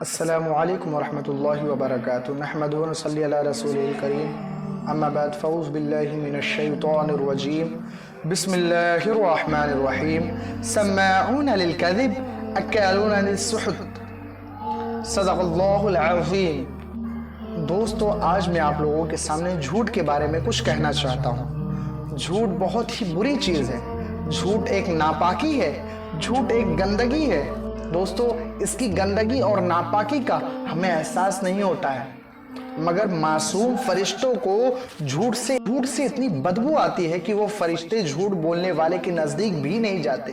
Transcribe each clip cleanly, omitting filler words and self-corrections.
السلام علیکم ورحمۃ اللہ وبرکاتہ نحمدہ ونصلی علی رسول الکریم اما بعد فاعوذ باللہ من الشیطان الرجیم بسم اللہ الرحمن الرحیم سماعون للکذب اکالون للسحت صدق اللہ العظیم۔ دوستو، آج میں آپ لوگوں کے سامنے جھوٹ کے بارے میں کچھ کہنا چاہتا ہوں۔ جھوٹ بہت ہی بری چیز ہے، جھوٹ ایک ناپاکی ہے، جھوٹ ایک گندگی ہے۔ دوستو، اس کی گندگی اور ناپاکی کا ہمیں احساس نہیں ہوتا ہے، مگر معصوم فرشتوں کو جھوٹ سے اتنی بدبو آتی ہے کہ وہ فرشتے جھوٹ بولنے والے کے نزدیک بھی نہیں جاتے،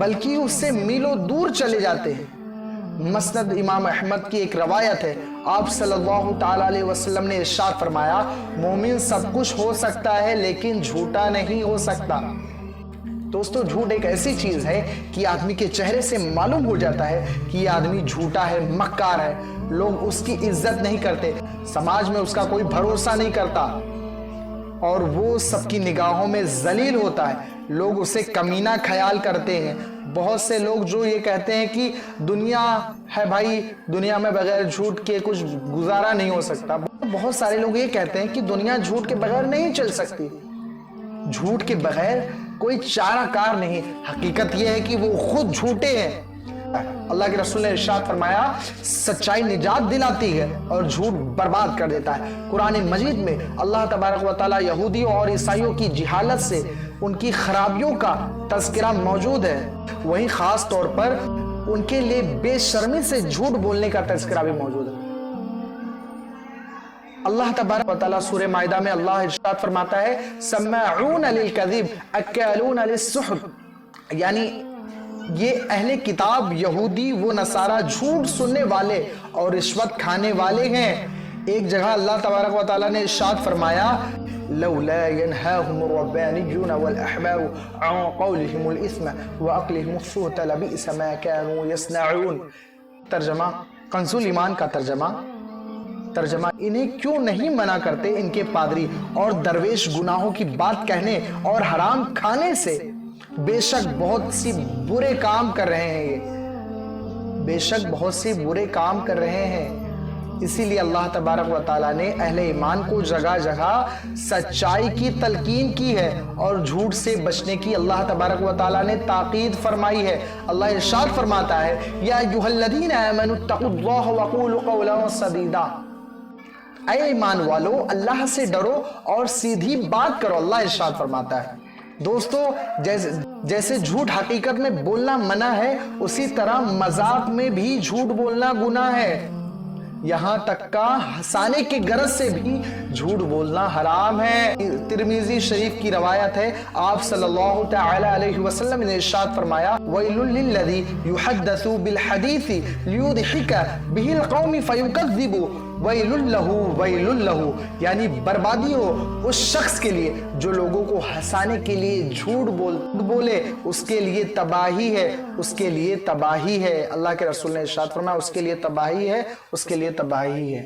بلکہ اس سے میلوں دور چلے جاتے ہیں۔ مسند امام احمد کی ایک روایت ہے، آپ صلی اللہ تعالی علیہ وسلم نے ارشاد فرمایا، مومن سب کچھ ہو سکتا ہے لیکن جھوٹا نہیں ہو سکتا۔ دوستو، جھوٹ ایک ایسی چیز ہے کہ آدمی کے چہرے سے معلوم ہو جاتا ہے کہ یہ آدمی جھوٹا ہے، مکار ہے۔ لوگ اس کی عزت نہیں کرتے، سماج میں اس کا کوئی بھروسہ نہیں کرتا، اور وہ سب کی نگاہوں میں ذلیل ہوتا ہے۔ لوگ اسے کمینہ خیال کرتے ہیں۔ بہت سے لوگ جو یہ کہتے ہیں کہ دنیا ہے بھائی، دنیا میں بغیر جھوٹ کے کچھ گزارا نہیں ہو سکتا۔ بہت سارے لوگ یہ کہتے ہیں کہ دنیا جھوٹ کے بغیر نہیں چل سکتی، جھوٹ کے بغیر کوئی چارہ کار نہیں۔ حقیقت یہ ہے کہ وہ خود جھوٹے ہیں۔ اللہ کے رسول نے ارشاد فرمایا، سچائی نجات دلاتی ہے اور جھوٹ برباد کر دیتا ہے۔ قرآن مجید میں اللہ تبارک و تعالی یہودیوں اور عیسائیوں کی جہالت سے، ان کی خرابیوں کا تذکرہ موجود ہے، وہیں خاص طور پر ان کے لیے بے شرمی سے جھوٹ بولنے کا تذکرہ بھی موجود ہے۔ اللہ تبارک و تعالیٰ سورہ مائدہ میں اللہ ارشاد فرماتا ہے، سماعون للکذب اکالون للسحت، یعنی یہ اہل کتاب یہودی و نصارہ جھوٹ سننے والے اور رشوت کھانے والے ہیں۔ ایک جگہ اللہ تبارک و تعالیٰ نے ارشاد فرمایا، لولا ينهاهم الربانيون والاحبار عن قولهم الاثم واكلهم السحت لبئس ما كانوا يصنعون۔ ترجمہ کنز ایمان کا ترجمہ، انہیں کیوں نہیں منع کرتے ان کے پادری اور درویش گناہوں کی بات کہنے اور حرام کھانے سے؟ بے شک بہت سی برے کام کر رہے ہیں، یہ بے شک بہت سی برے کام کر رہے ہیں۔ اسی لیے اللہ تبارک و تعالیٰ نے اہل ایمان کو جگہ جگہ سچائی کی تلقین کی ہے اور جھوٹ سے بچنے کی اللہ تبارک و تعالیٰ نے تاکید فرمائی ہے۔ اللہ ارشاد فرماتا ہے، یا ایھا الذین آمنوا اتقوا اللہ وقولوا قولا سدیدا، اے ایمان والو، اللہ سے ڈرو اور سیدھی بات کرو، اللہ ارشاد فرماتا ہے۔ دوستو، جیسے جھوٹ حقیقت میں بولنا منع ہے، اسی طرح مذاق میں بھی جھوٹ بولنا گناہ ہے۔ یہاں تک کہ ہنسانے کے غرض سے بھی جھوٹ بولنا حرام ہے۔ ترمذی شریف کی روایت ہے، آپ صلی اللہ تعالی علیہ وسلم نے ارشاد فرمایا، وَيْلٌ لِلَّذِي يُحَدَّثُ بِالْحَدِيثِ لِيُضْحِكَ بِهِ الْقَوْمِ فَيُكَذِّبُ وَيْلٌ لَهُ وَيْلٌ لَهُ، یعنی بربادی ہو اس شخص کے لیے جو لوگوں کو ہنسانے کے لیے جھوٹ بولے، اس کے لیے تباہی ہے، اس کے لیے تباہی ہے۔ اللہ کے رسول نے ارشاد فرمایا، اس کے لیے تباہی ہے، اس کے لیے تباہی ہے۔